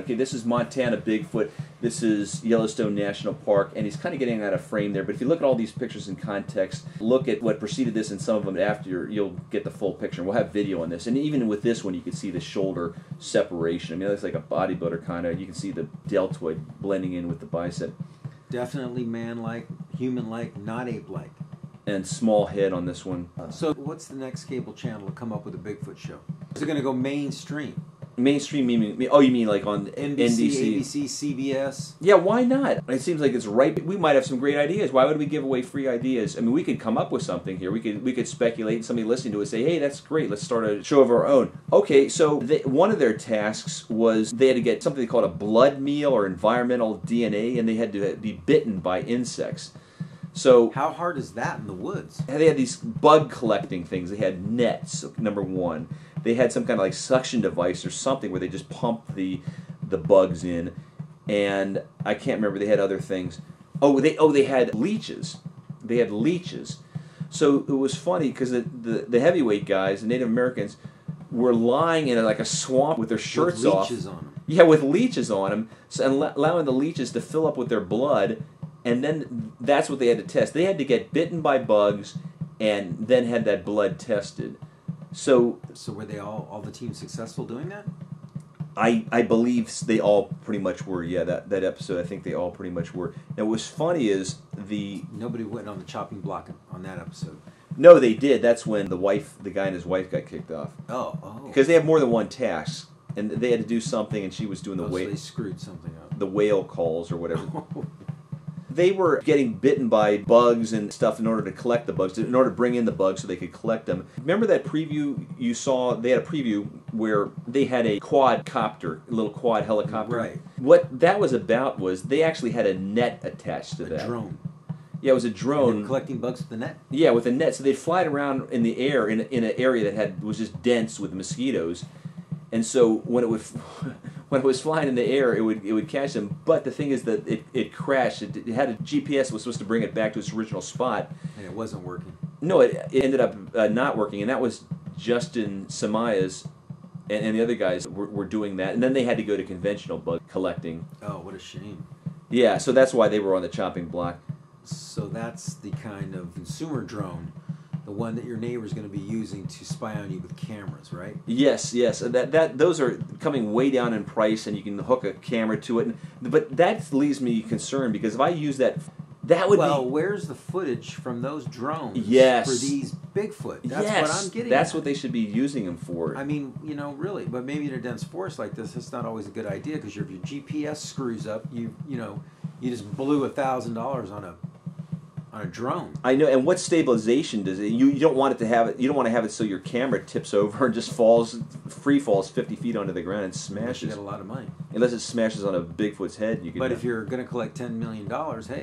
Okay, this is Montana Bigfoot. This is Yellowstone National Park, and he's kind of getting out of frame there. But if you look at all these pictures in context, look at what preceded this and some of them after, you'll get the full picture. We'll have video on this. And even with this one, you can see the shoulder separation. I mean, that's like a bodybuilder kind of. You can see the deltoid blending in with the bicep. Definitely man-like, human-like, not ape-like. And small head on this one. So what's the next cable channel to come up with a Bigfoot show? Is it going to go mainstream? Mainstream meaning, oh, you mean like on NBC, ABC, CBS? Yeah, why not? It seems like it's right. We might have some great ideas. Why would we give away free ideas? I mean, we could come up with something here. We could speculate, and somebody listening to it say, hey, that's great. Let's start a show of our own. Okay, so one of their tasks was they had to get something called a blood meal or environmental DNA, and they had to be bitten by insects. So how hard is that in the woods? They had these bug collecting things. They had nets, number one. They had some kind of like suction device or something where they just pumped the bugs in, and I can't remember. They had other things. They had leeches. They had leeches. So it was funny because the heavyweight guys, the Native Americans, were lying in like a swamp with their shirts off. With leeches on them. Yeah, with leeches on them, and allowing the leeches to fill up with their blood. And then that's what they had to test. They had to get bitten by bugs and then had that blood tested. So were they all the teams successful doing that? I believe they all pretty much were. Yeah, that episode, I think they all pretty much were. Now, what's funny is nobody went on the chopping block on that episode. No, they did. That's when the guy and his wife got kicked off. Oh. Because they have more than one task, and they had to do something, and she was doing the whale. So they screwed something up. The whale calls or whatever. They were getting bitten by bugs and stuff in order to collect the bugs, in order to bring in the bugs so they could collect them. Remember that preview you saw? They had a preview where they had a quadcopter, a little quad helicopter. Right. What that was about was they actually had a net attached to that. A drone. Yeah, it was a drone. And they were collecting bugs with the net? Yeah, with a net. So they'd fly it around in the air in an area that was just dense with mosquitoes. And so when it was flying in the air, it would catch them. But the thing is that it crashed. It had a GPS that was supposed to bring it back to its original spot. And it wasn't working. No, it ended up not working. And that was Justin Samaya's and the other guys were doing that. And then they had to go to conventional bug collecting. Oh, what a shame. Yeah, so that's why they were on the chopping block. So that's the kind of consumer drone, the one that your neighbor's going to be using to spy on you with cameras, right? Yes. Those are coming way down in price, and you can hook a camera to it. But that leaves me concerned because if I use that would be... where's the footage from those drones yes. for these Bigfoot? That's yes, what I'm getting that's at. what they should be using them for. I mean, really, but maybe in a dense forest like this, it's not always a good idea because if your GPS screws up, you just blew $1,000 on a drone. I know, and what stabilization does it? You don't want it to have it. You don't want to have it so your camera tips over and just free falls 50 feet onto the ground and smashes. You get a lot of money. Unless it smashes on a Bigfoot's head, you could. But if you're going to collect $10 million, hey.